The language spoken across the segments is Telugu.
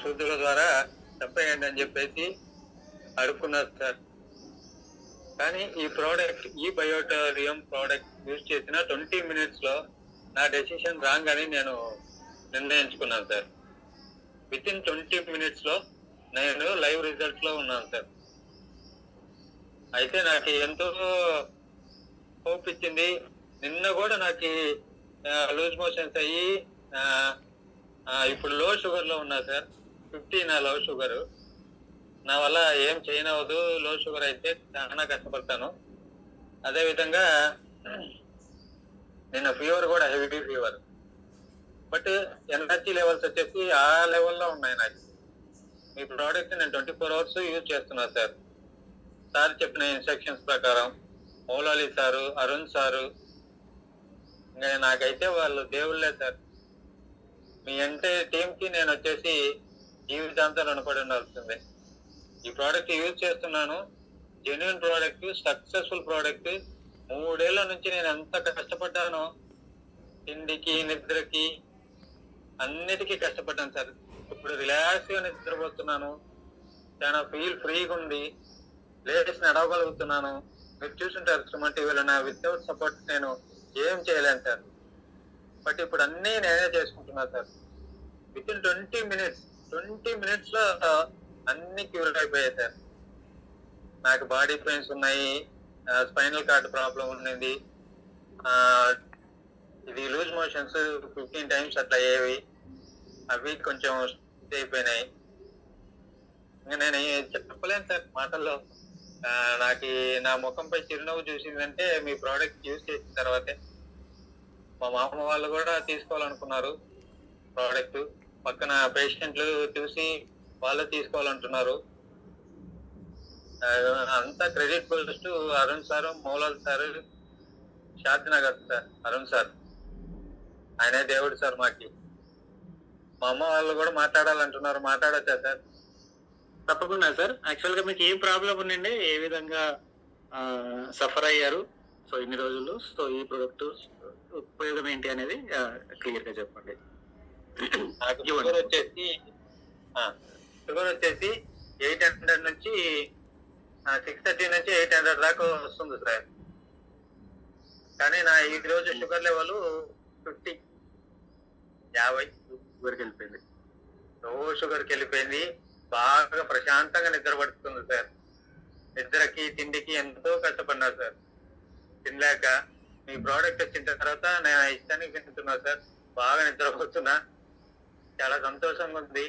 సూదుల ద్వారా చంపేయండి అని చెప్పేసి అడుక్కున్నారు సార్. కానీ ఈ ప్రోడక్ట్, ఈ బయోటోరియం ప్రోడక్ట్ యూజ్ చేసిన 20 minutes లో నా డెసిషన్ రాంగ్ అని నేను నిర్ణయించుకున్నాను సార్. విత్ ఇన్ 20 minutes లో నేను లైవ్ రిజల్ట్ లో ఉన్నాను సార్. అయితే నాకు ఎంతో హోప్ ఇచ్చింది. నిన్న కూడా నాకు లూజ్ మోషన్స్ అయ్యి ఇప్పుడు లో షుగర్ లో ఉన్నా సార్. 50 నా లో షుగర్. నా వల్ల ఏం చేయనవదు. లో షుగర్ అయితే చాలా కష్టపడతాను. అదే విధంగా నిన్న ఫీవర్ కూడా heavy fever, but energy levels వచ్చేసి ఆ లెవెల్లో ఉన్నాయి నాకు. మీ ప్రోడక్ట్ నేను 24 hours యూజ్ చేస్తున్నాను సార్. సార్ చెప్పిన ఇన్స్ట్రక్షన్స్ ప్రకారం మౌలాలి సారు, అరుణ్ సారు, ఇంకా నాకైతే వాళ్ళు దేవుళ్ళే సార్. మీ ఎంటైర్ టీంకి నేను వచ్చేసి జీవితాంతం రుణపడి ఉండాల్సిందే. ఈ ప్రోడక్ట్ యూజ్ చేస్తున్నాను. Genuine product, successful product. 3 ఏళ్ల నుంచి నేను ఎంత కష్టపడ్డానో, తిండికి, నిద్రకి, అన్నిటికీ కష్టపడ్డాను సార్. ఇప్పుడు రిలాక్స్గా నిద్రపోతున్నాను. చాలా ఫ్రీగా ఉంది. లేటెస్ట్ నడవగలుగుతున్నాను. మీరు చూసుంటారు సుమన్ టీవీలో నా వితౌట్ సపోర్ట్ నేను ఏం చేయలేను సార్. బట్ ఇప్పుడు అన్నీ నేనే చేసుకుంటున్నా సార్. విత్ ఇన్ 20 minutes లో అన్ని క్యూర్ అయిపోయాయి సార్. నాకు బాడీ పెయిన్స్ ఉన్నాయి, స్పైనల్ కార్డ్ ప్రాబ్లం ఉన్నది, ఇది లూజ్ మోషన్స్ 15 times అట్లా అయ్యేవి, అవి కొంచెం అయిపోయినాయి. ఇంకా నేను చెప్పలేను సార్ మాటల్లో. నాకు నా ముఖంపై చిరునవ్వు చూసిందంటే మీ ప్రోడక్ట్ యూజ్ చేసిన తర్వాతే. మా మామ వాళ్ళు కూడా తీసుకోవాలనుకున్నారు ప్రోడక్ట్. పక్కన పేషెంట్లు చూసి వాళ్ళు తీసుకోవాలంటున్నారు. అంతా credit goals to Arun sir, Moulal sir, Shantinagar sir. Arun sir ఆయనే దేవుడు సార్ మాకి. మా అమ్మ వాళ్ళు కూడా మాట్లాడాలంటున్నారు. మాట్లాడచ్చా సార్? తప్పకుండా సార్. యాక్చువల్ గా మీకు ఏం ప్రాబ్లం ఉండండి, ఏ విధంగా సఫర్ అయ్యారు సో ఇన్ని రోజులు, సో ఈ ప్రొడక్ట్ ఉపయోగం ఏంటి అనేది క్లియర్ గా చెప్పండి. నాకు షుగర్ వచ్చేసి 800 నుంచి 630 నుంచి 800 దాకా వస్తుంది సార్. కానీ నా ఈ రోజు షుగర్ లెవెల్ 50 వరకు వెళ్ళిపోయింది. లో షుగర్కి వెళ్ళిపోయింది. బాగా ప్రశాంతంగా నిద్ర పడుతుంది సార్. నిద్రకి, తిండికి ఎంతో కష్టపడినా సార్. తినలేక మీ ప్రోడక్ట్ వచ్చిన తర్వాత నేను ఇష్టానికి తింటున్నా సార్. బాగా నిద్రపోతున్నా. చాలా సంతోషంగా ఉంది.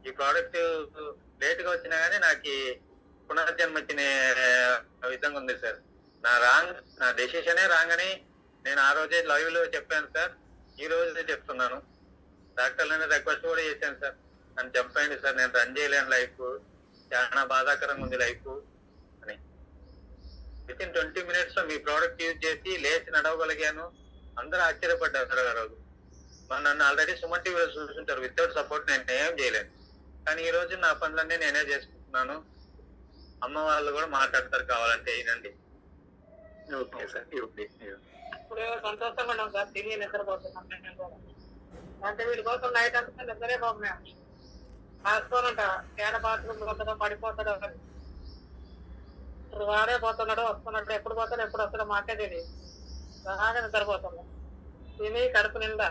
ఈ ప్రోడక్ట్ లేట్గా వచ్చినా కానీ నాకు పునర్జన్మ ఇచ్చిన విధంగా ఉంది సార్. నా డెసిషనే రాంగ్ అని నేను ఆ రోజే లైవ్ లో చెప్పాను సార్. ఈ రోజే చెప్తున్నాను. డాక్టర్లని రిక్వెస్ట్ కూడా చేశాను సార్, నన్ను చంపండి సార్, నేను రన్ చేయలేను, లైఫ్ చాలా బాధాకరంగా ఉంది లైఫ్ అని. విత్ ఇన్ 20 minutes లో మీ ప్రోడక్ట్ యూజ్ చేసి లేచి నడవగలిగాను. అందరూ ఆశ్చర్యపడ్డారు సార్ ఆ రోజు. నన్ను ఆల్రెడీ సుమన్ టీవీలో చూస్తుంటారు. వితౌట్ సపోర్ట్ నేను ఏం చేయలేను. కానీ ఈ రోజు నా పనులన్నీ నేనే చేసుకుంటున్నాను. అమ్మ వాళ్ళు కూడా మాట్లాడతారు, కావాలంటే వినండి. Okay sir. ఇప్పుడు సంతోషంగా ఉన్నాం సార్. తిరిగి నిద్రపోతున్నాం. అంటే వీడి కోసం నైట్ అంతా నిద్రే పోతున్నాం. రాసుకోనంట కేడ బాత్రూమ్ పోతాడో పడిపోతాడో, ఇప్పుడు వాడే పోతున్నాడు, వస్తున్నాడు, ఎప్పుడు పోతాడో ఎప్పుడు వస్తాడో మాకే తెలియదు. బాగా నిద్రపోతున్నాం. తిని కడుపు నిండా.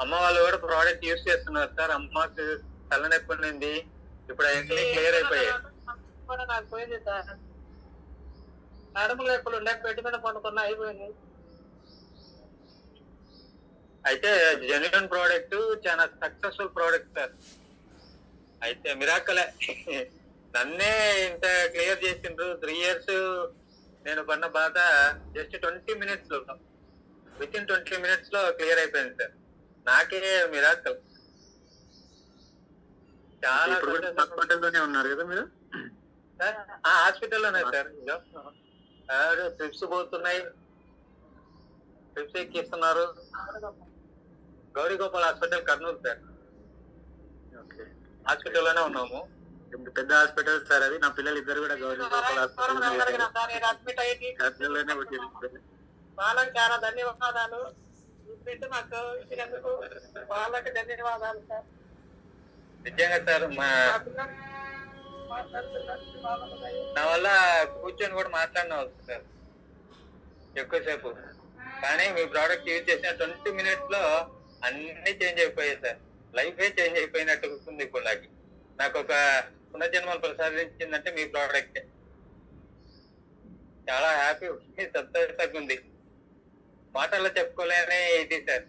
అమ్మ వాళ్ళు కూడా ప్రోడక్ట్ యూజ్ చేస్తున్నారు సార్. అమ్మకి తలనొప్పి ఉంది, ఇప్పుడు అవన్నీ క్లియర్ అయిపోయాయి. నాకు పోయింది సార్. నడుములో ఇప్పుడు ఉండే పెట్టి మీద పండుకున్నా అయిపోయింది. అయితే జెన్యున్ ప్రోడక్ట్, చాలా సక్సెస్ఫుల్ ప్రోడక్ట్ సార్. అయితే మిరాకలే. నన్నే ఇంత క్లియర్ చేసిండ్రు. 3 years నేను పడిన బాధ జస్ట్ 20 minutes లో, విత్ ఇన్ 20 minutes లో క్లియర్ అయిపోయింది సార్. నాకే మిరాకల్. చాలా హాస్పిటల్లోనే ఉన్నారు కదా మీరు? హాస్పిటల్లోనే సార్. ట్రిప్స్ పోతున్నాయి, ట్రిప్స్ ఎక్కిస్తున్నారు. Gowrigopal hospital, Kurnool sir. హాస్పిటల్లోనే ఉన్నాము. పెద్ద హాస్పిటల్ సార్ అది. నా పిల్లలు ఇద్దరు కూడా గౌరీగోపాల్ హాస్పిటల్. వాళ్ళకి చాలా ధన్యవాదాలు. చెప్పిండు నాకు ఇచ్చినందుకు వాళ్ళకి ధన్యవాదాలు సార్. నిజంగా సార్ మా పిల్లలు మాట్లాడుతున్నారు వాళ్ళకు దయ. నా వల్ల కూర్చొని కూడా మాట్లాడినవచ్చు సార్ ఎక్కువసేపు. కానీ మీ ప్రోడక్ట్ యూజ్ చేసిన 20 minutes లో అన్ని చేంజ్ అయిపోయాయి సార్. లైఫే చేంజ్ అయిపోయినట్టు ఉంది ఇప్పుడు నాకు ఒక పునర్జన్మలు ప్రసాదించిందంటే మీ ప్రోడక్ట్. చాలా హ్యాపీ ఉంది, సంతోషంగా ఉంది, మాటల్లో చెప్పుకోలేని ఇది సార్.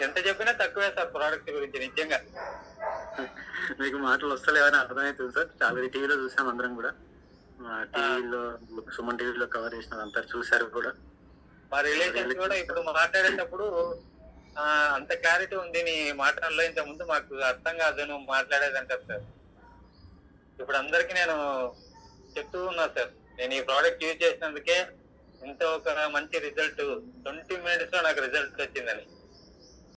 ఎంత చెప్పినా తక్కువే సార్ ప్రోడక్ట్ గురించి నిజంగా. మీకు మాటలు వస్తలేవని అర్థమవుతుంది సార్. చాలా టీవీలో చూసాం అందరం కూడా, టీవీలో సుమన్ టీవీలో కవర్ చేసిన అంతా చూసారు కూడా. మా రిలేషన్స్ కూడా ఇప్పుడు మాట్లాడేటప్పుడు అంత క్లారిటీ ఉంది నీ మాటల్లో, ఇంత ముందు మాకు అర్థం కాదు నువ్వు మాట్లాడేది అంటారు సార్. ఇప్పుడు అందరికి నేను చెప్తూ ఉన్నా సార్, నేను ఈ ప్రోడక్ట్ యూజ్ చేసినందుకే ఇంత ఒక మంచి రిజల్ట్ 20 minutes లో నాకు రిజల్ట్ వచ్చిందని.